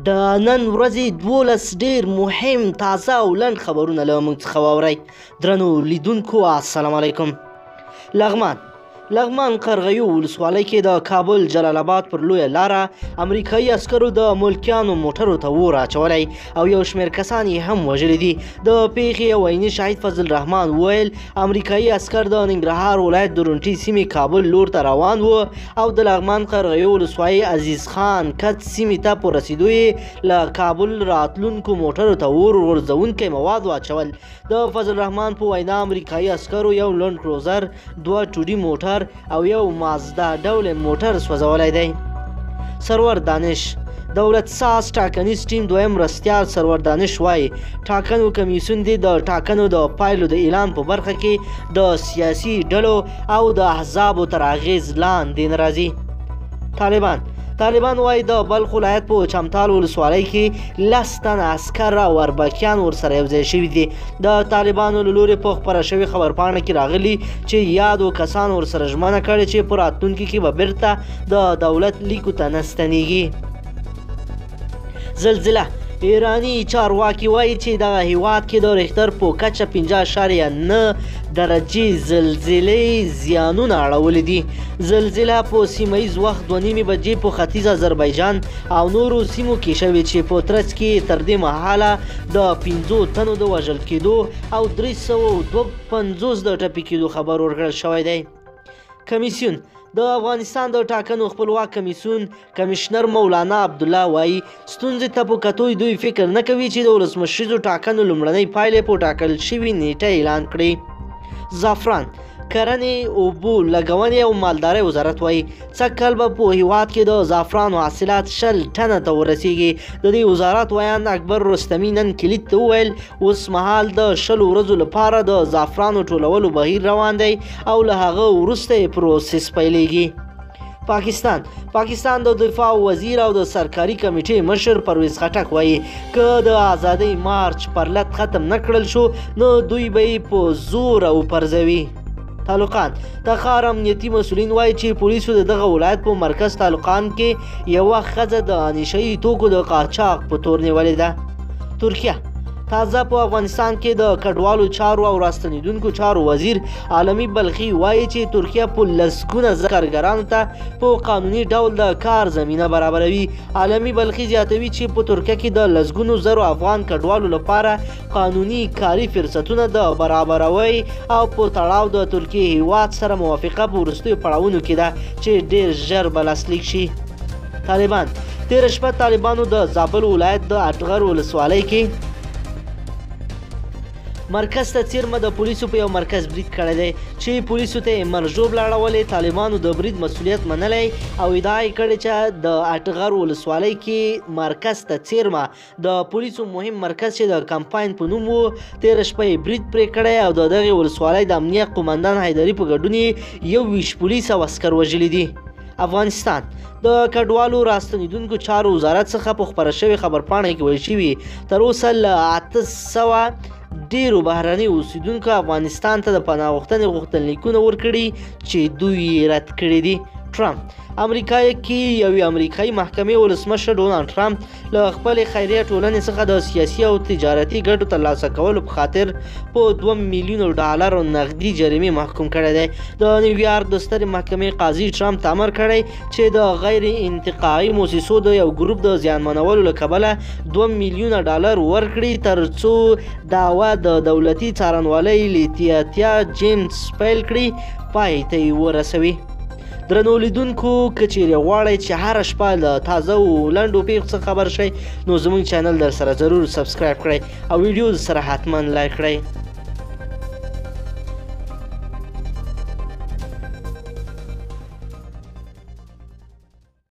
د نن ورځې 12 ډیر مهم تازه او لنډ خبرونه له موږ څخه واورئ. درنو لیدونکو السلام علیکم. لغمان قرغیو ولسوالۍ کې د کابل جلال آباد پر لویه لاره امریکایي عسکرو د ملکیانو موټرو ته اور اچولی او یو شمېر کسان یې هم وژلي دي. د پیښې ویني شهید فضل الرحمن وویل امریکایي عسکر د ننګرهار ولایت درونټي سیمې کابل لور ته روان و او د لغمان قرغیو ولسوالۍ عزیز خان کت سیمې ته په رسیدو یې له کابل راتلونکو موټرو ته اور غورځوونکي مواد واچول. د فضل الرحمن په وینا امریکایي عسکرو یو لنډ کروزر، 2 ټوډي موټر او یو مازدا ډول موټر سوځولی دی. سرور دانش دولت ساز ټاکنیز ټیم دویم مرستیال سرور دانش وایي ټاکنو کمیسیون دی د ټاکنو د پایلو د اعلان په برخه کې د سیاسي ډلو او د احزابو تر اغیز لاندې نه راځي. طالبان وایي د بلخ ولایت په چمتال ولسوالۍ کې 10 تنه عسکر او اربکیان ورسره یوځای شوي دي. د طالبانو له لورې په خپره شوې خبرپاڼه کې راغلي چې یادو کسانو ورسره ژمنه کړې چې په راتلونکي کې به بیرته د دولت لیکو ته نه ستنیږي. زلزله ایرانی چارواکي وایي چې دغه هیواد کې د ریختر په کچه 5.9 درجې زلزلې زیانونه اړولي دي. زلزله په سیمهییز وخت 2:30 بجې په ختیځ آذربایجان او نورو سیمو کې شوې چې په ترڅ کې تر دې مهاله د 15 تنو د وژل کېدو او 352 د ټپي کېدو خبر ورکړل شوی دی. کمیسیون د افغانستان د ټاکنو خپلواک کمیسیون کمشنر مولانا عبدالله وایي ستونزې ته په کتو دوی فکر نه کوي چې د ولسمشریزو ټاکنو لومړنۍ پایلې په ټاکل شوې نیټه اعلان کړي. زعفران کرنې، اوبو لګونې او مالدارۍ وزارت وایي سږکال به په هیواد کې د زعفرانو حاصلات 10 ټنه ته ورسیږي. د دې وزارت ویان اکبر رستمي نن کلید ته وویل اوس مهال د 10 ورځو لپاره د زعفرانو ټولولو بهیر روان دی او له هغه وروسته یې پروسس پیلېږي. پاکستان د دفاع وزیر او د سرکاري کمیټې مشر پرویز خټک وایي که د آزادۍ مارچ پرلت ختم نه کړل شو نو دوی به یې په زور او پرځوي. تعلقات تخار امنیتي مسولین وایي چې پولیسو د دغه ولایت په مرکز تعلقان کې یوه ښځه د نشهیي توکو د قاچاق په تور نیولې ده. ترکیه تازه په افغانستان کې د کډوالو چارو او راستنیدونکو چارو وزیر عالمي بلخي وایي چې ترکیه په لسګونه کارګرانو ته په قانوني ډول د کار زمینه برابروي. عالمي بلخي زیاتوي چې په ترکیه کې د لسګونو زرو افغان کډوالو لپاره قانوني کاري فرصتونه د برابروي او په تړاو د ترکیه هیواد سره موافقه په وروستیو پړاوونو کې ده چې ډیر ژر به لاسلیک شي. طالبان تېره شپه طالبانو د زابل ولایت د اټغر ولسوالۍ کې مرکز ته څیرمه د پولیسو په یو مرکز برید کړی دی چې پولیسو ته یې مرژوب لاړولې. طالبانو د برید مسؤلیت منلی او ادعا یې کړې چې د اټغر ولسوالۍ کې مرکز ته څیرمه د پولیسو مهم مرکز چې د کمپاین په نوم و تېره شپه یې برید پرې کړی او د دغې ولسوالۍ د امنیت قومندان حیدري په ګډون یې 21 پولیس او عسکر وژلي دي. افغانستان د کډوالو راستنیدونکو چارو وزارت څخه په خپره شوې خبرپاڼه کې ویل شوي تر اوسه له 800 ډیرو بهرني اوسیدونکو افغانستان ته د پناه غوښتنې غوښتنلیکونه ورکړي چې دوی یې رد کړي دي. ټرمپ امریکا کې یوې امریکایي محکمې ولسمشر ډونالډ ټرمپ له خپلې خیریه ټولنې څخه د سیاسي او تجارتي ګټو ترلاسه کولو په خاطر په $2 میلیون نغدي جریمې محکوم کړی دی. د نیویارک د سترې محکمې قاضي ټرمپ ته امر کړی چې د غیر انتقاعي موسسو د یو ګروپ د زیانمنولو له کبله $2 میلیون ورکړي تر څو دعوه د دولتي څارنوالۍ لیتیا جیمز پیل کړي پای ته یې ورسوي. درنو لیدونکو که چیرې غواړئ چې هره شپه له تازه او لنډو پیښو څخه خبر شئ نو زموږ چینل در سره ضرور سبسکرایب کړئ او ویډیو سره حتما لایک کړئ.